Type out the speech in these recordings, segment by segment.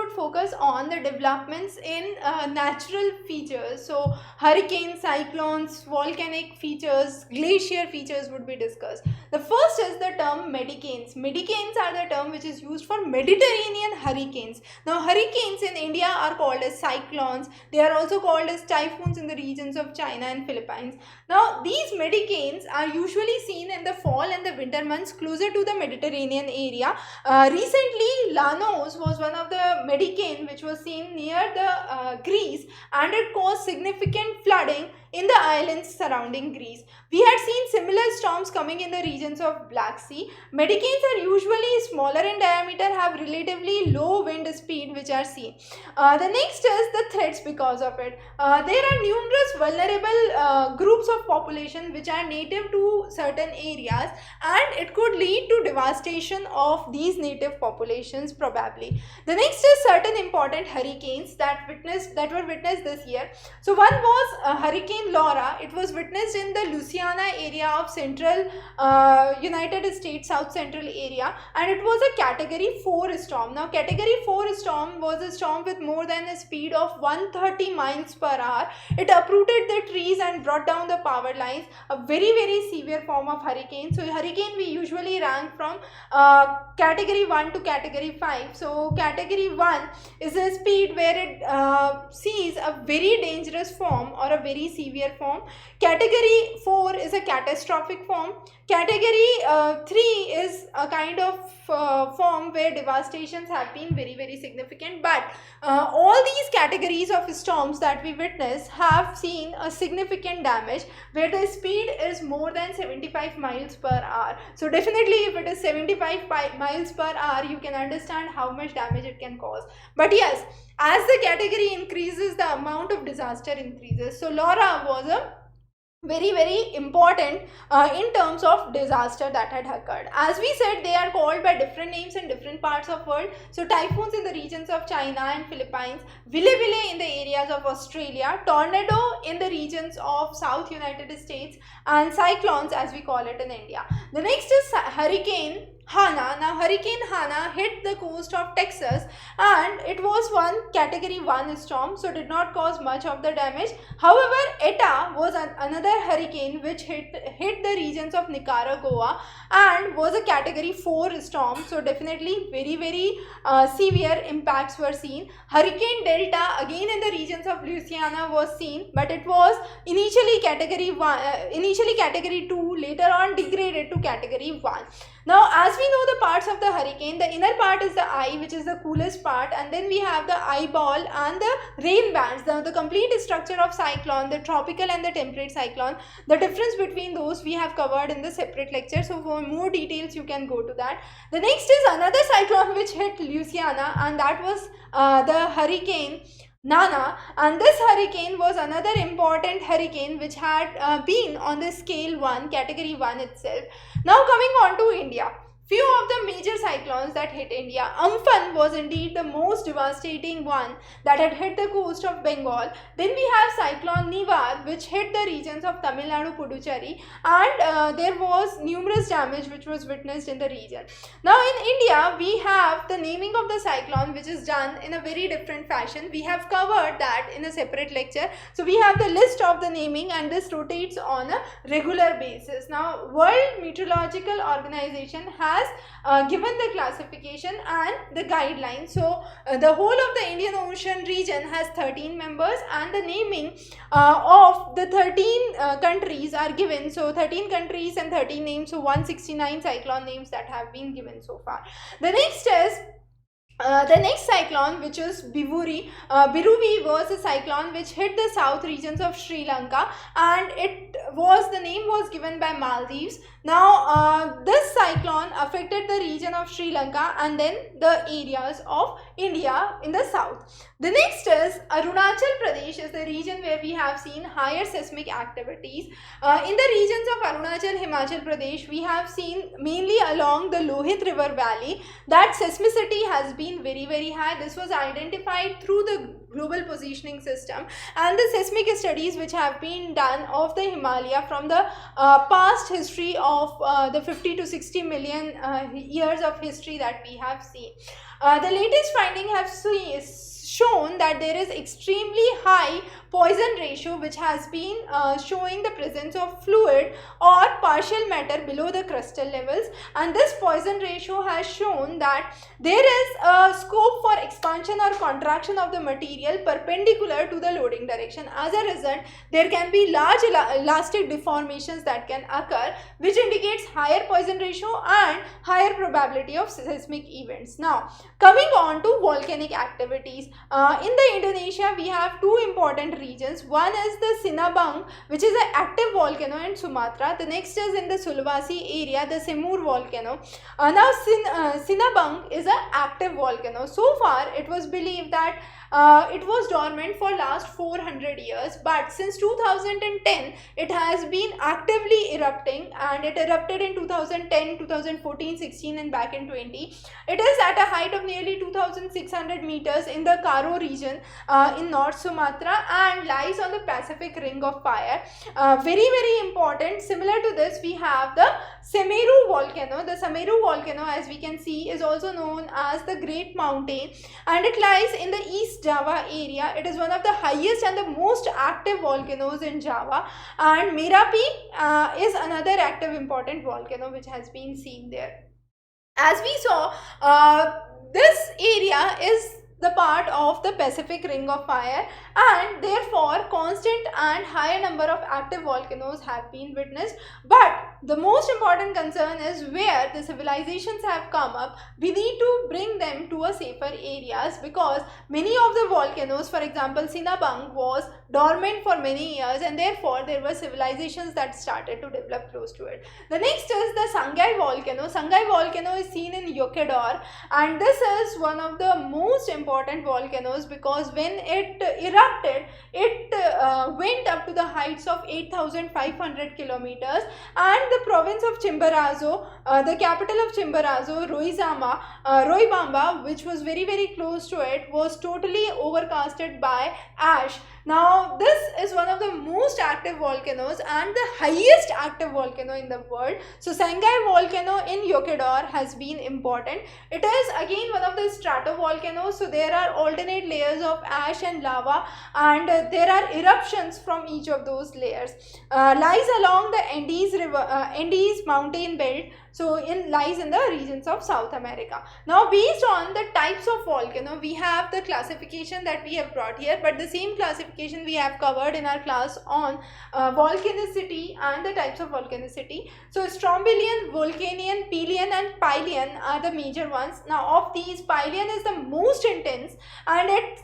would focus on the developments in natural features. So hurricanes, cyclones, volcanic features, glacier features would be discussed. The first is the term medicanes. Medicanes are the term which is used for Mediterranean hurricanes. Now hurricanes in India are called as cyclones. They are also called as typhoons in the regions of China and Philippines. Now these medicanes are usually seen in the fall and the winter months closer to the Mediterranean area. Recently, Lanos was one of the medicane which was seen near the Greece, and it caused significant flooding in the islands surrounding Greece. We had seen similar storms coming in the regions of Black Sea. Medicanes are usually smaller in diameter, have relatively low wind speed which are seen. The next is the threats because of it. There are numerous vulnerable groups of population which are native to certain areas, and it could lead to devastation of these native populations probably. The next is certain important hurricanes that were witnessed this year. So one was Hurricane Laura. It was witnessed in the Louisiana area of central United States, south central area, and it was a category 4 storm. Now category 4 storm was a storm with more than a speed of 130 miles per hour. It uprooted the trees and brought down the power lines, a very severe form of hurricane. So hurricane we usually rank from category 1 to category 5. So category 1 is a speed where it sees a very dangerous form or a very severe form. Category 4 is a catastrophic form. Category 3 is a kind of form where devastations have been very significant. But all these categories of storms that we witness have seen a significant damage where the speed is more than 75 miles per hour. So definitely if it is 75 miles per hour, you can understand how much damage it can cause. But yes, as the category increases, the amount of disaster increases. So Laura was a very important in terms of disaster that had occurred. As we said, they are called by different names in different parts of world. So typhoons in the regions of China and Philippines, Vile in the areas of Australia, tornado in the regions of South United States, and cyclones as we call it in India. The next is Hurricane Hana. Now Hurricane Hana hit the coast of Texas, and it was one category 1 storm, so did not cause much of the damage. However, Eta was another hurricane which hit the regions of Nicaragua and was a category 4 storm, so definitely very severe impacts were seen. Hurricane Delta again in the regions of Louisiana was seen, but it was initially category 2, later on degraded to category 1. Now as we know the parts of the hurricane, the inner part is the eye, which is the coolest part, and then we have the eyeball and the rain bands. The complete structure of cyclone, the tropical and the temperate cyclone, the difference between those we have covered in the separate lecture. So for more details you can go to that. The next is another cyclone which hit Louisiana, and that was the Hurricane Nana, and this hurricane was another important hurricane which had been on the scale 1, category 1 itself. Now coming on to India. Few of the major cyclones that hit India. Amphan was indeed the most devastating one that had hit the coast of Bengal. Then we have Cyclone Nivar, which hit the regions of Tamil Nadu, Puducherry, and there was numerous damage which was witnessed in the region. Now in India, we have the naming of the cyclone which is done in a very different fashion. We have covered that in a separate lecture. So we have the list of the naming, and this rotates on a regular basis. Now World Meteorological Organization has given the classification and the guidelines. So the whole of the Indian Ocean region has 13 members, and the naming of the 13 countries are given. So 13 countries and 13 names, so 169 cyclone names that have been given so far. The next is the next cyclone, which is Biruvi. Biruvi was a cyclone which hit the south regions of Sri Lanka, and the name was given by Maldives. Now this cyclone affected the region of Sri Lanka and then the areas of India in the south. The next is Arunachal Pradesh, is the region where we have seen higher seismic activities. In the regions of Arunachal, Himachal Pradesh, we have seen mainly along the Lohit River Valley that seismicity has been been very high. This was identified through the global positioning system and the seismic studies which have been done of the Himalaya from the past history of the 50 to 60 million years of history that we have seen. The latest finding have shown that there is extremely high Poisson ratio which has been showing the presence of fluid or partial matter below the crustal levels, and this Poisson ratio has shown that there is a scope for expansion or contraction of the material perpendicular to the loading direction. As a result, there can be large elastic deformations that can occur, which indicates higher Poisson ratio and higher probability of seismic events. Now, coming on to volcanic activities. In the Indonesia, we have two important regions. One is the Sinabang, which is an active volcano in Sumatra. The next is in the Sulawesi area, the Semur volcano. Now, Sinabang is an active volcano. So far, it was believed that it was dormant for last 400 years, but since 2010 it has been actively erupting, and it erupted in 2010, 2014, 16 and back in 20. It is at a height of nearly 2600 meters in the Karo region in North Sumatra and lies on the Pacific Ring of Fire. Very important. Similar to this, we have the Semeru volcano. The Semeru volcano, as we can see, is also known as the Great Mountain, and it lies in the East Java area. It is one of the highest and the most active volcanoes in Java, and Merapi is another active important volcano which has been seen there. As we saw, this area is the part of the Pacific Ring of Fire, and therefore constant and higher number of active volcanoes have been witnessed. But the most important concern is where the civilizations have come up, we need to bring them to a safer areas, because many of the volcanoes, for example Sinabang, was dormant for many years, and therefore there were civilizations that started to develop close to it. The next is the Sangai volcano. Sangai volcano is seen in Ecuador, and this is one of the most important volcanoes because when it erupted, it went up to the heights of 8,500 kilometers, and the province of Chimborazo, the capital of Chimborazo, Roibamba, which was very close to it, was totally overcasted by ash. Now, this is one of the most active volcanoes and the highest active volcano in the world. So, Sangai volcano in Ecuador has been important. It is again one of the stratovolcanoes. So, there are alternate layers of ash and lava, and there are eruptions from each of those layers. Lies along the Andes mountain belt. So, lies in the regions of South America. Now, based on the types of volcano, we have the classification that we have brought here, but the same classification we have covered in our class on volcanicity and the types of volcanicity. So, Strombolian, Vulcanian, Pelian and Pylian are the major ones. Now, of these, Pylian is the most intense, and it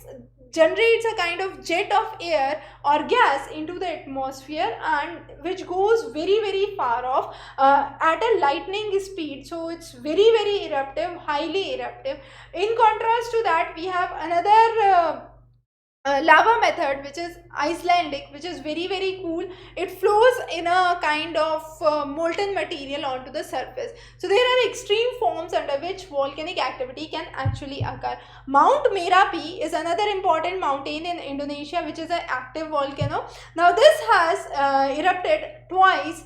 generates a kind of jet of air or gas into the atmosphere, and which goes very far off at a lightning speed. So it's very eruptive, highly eruptive. In contrast to that, we have another lava method, which is Icelandic, which is very cool. It flows in a kind of molten material onto the surface. So there are extreme forms under which volcanic activity can actually occur. Mount Merapi is another important mountain in Indonesia, which is an active volcano. Now this has erupted twice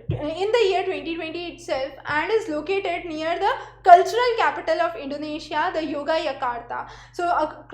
in the year 2020 itself, and is located near the cultural capital of Indonesia, the Yogyakarta. So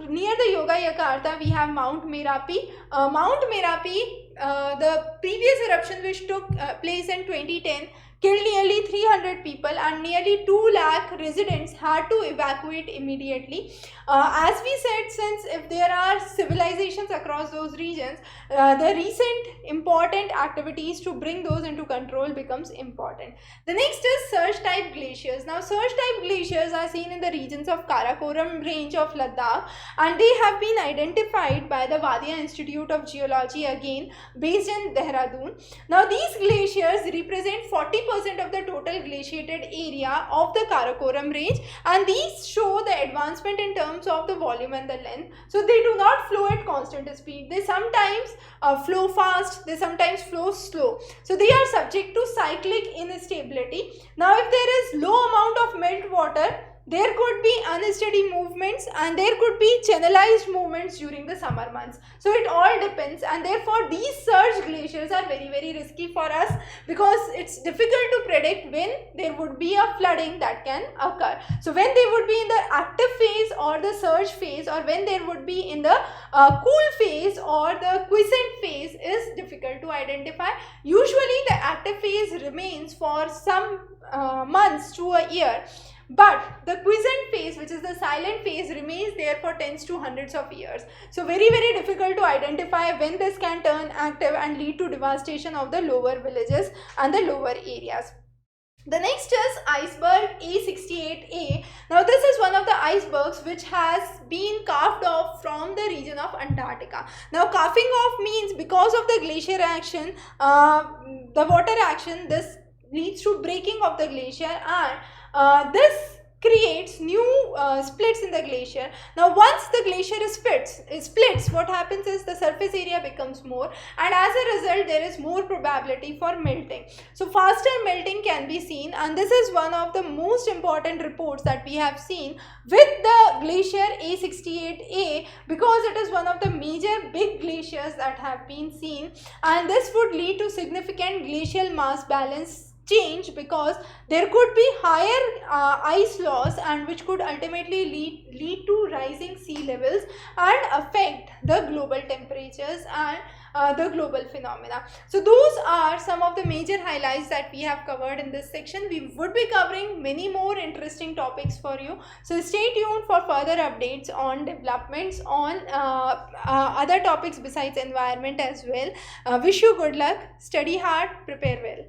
near the Yogyakarta we have Mount Merapi. Mount Merapi, the previous eruption which took place in 2010 killed nearly 300 people, and nearly 2 lakh residents had to evacuate immediately. As we said, since if there are civilizations across those regions, the recent important activities to bring those into control becomes important. The next is surge type glaciers. Now, surge type glaciers are seen in the regions of Karakoram range of Ladakh, and they have been identified by the Wadia Institute of Geology, again based in Dehradun. Now, these glaciers represent 40% of the total glaciated area of the Karakoram range, and these show the advancement in terms of the volume and the length. So they do not flow at constant speed. They sometimes flow fast, they sometimes flow slow. So they are subject to cyclic instability. Now, if there is low amount of melt water, there could be unsteady movements, and there could be channelized movements during the summer months. So it all depends, and therefore these surge glaciers are very, very risky for us, because it's difficult to predict when there would be a flooding that can occur. So when they would be in the active phase or the surge phase, or when there would be in the cool phase or the quiescent phase, is difficult to identify. Usually the active phase remains for some months to a year, but the quiescent phase, which is the silent phase, remains there for tens to hundreds of years. So very, very difficult to identify when this can turn active and lead to devastation of the lower villages and the lower areas. The next is iceberg A68A. Now this is one of the icebergs which has been carved off from the region of Antarctica. Now carving off means because of the glacier action, the water action, this leads to breaking of the glacier, and this creates new splits in the glacier. Now once the glacier splits, what happens is the surface area becomes more, and as a result there is more probability for melting. So faster melting can be seen, and this is one of the most important reports that we have seen with the glacier A68A, because it is one of the major big glaciers that have been seen, and this would lead to significant glacial mass balance change, because there could be higher ice loss, and which could ultimately lead to rising sea levels and affect the global temperatures and the global phenomena. So those are some of the major highlights that we have covered in this section. We would be covering many more interesting topics for you, so stay tuned for further updates on developments on other topics besides environment as well. Wish you good luck, study hard, prepare well.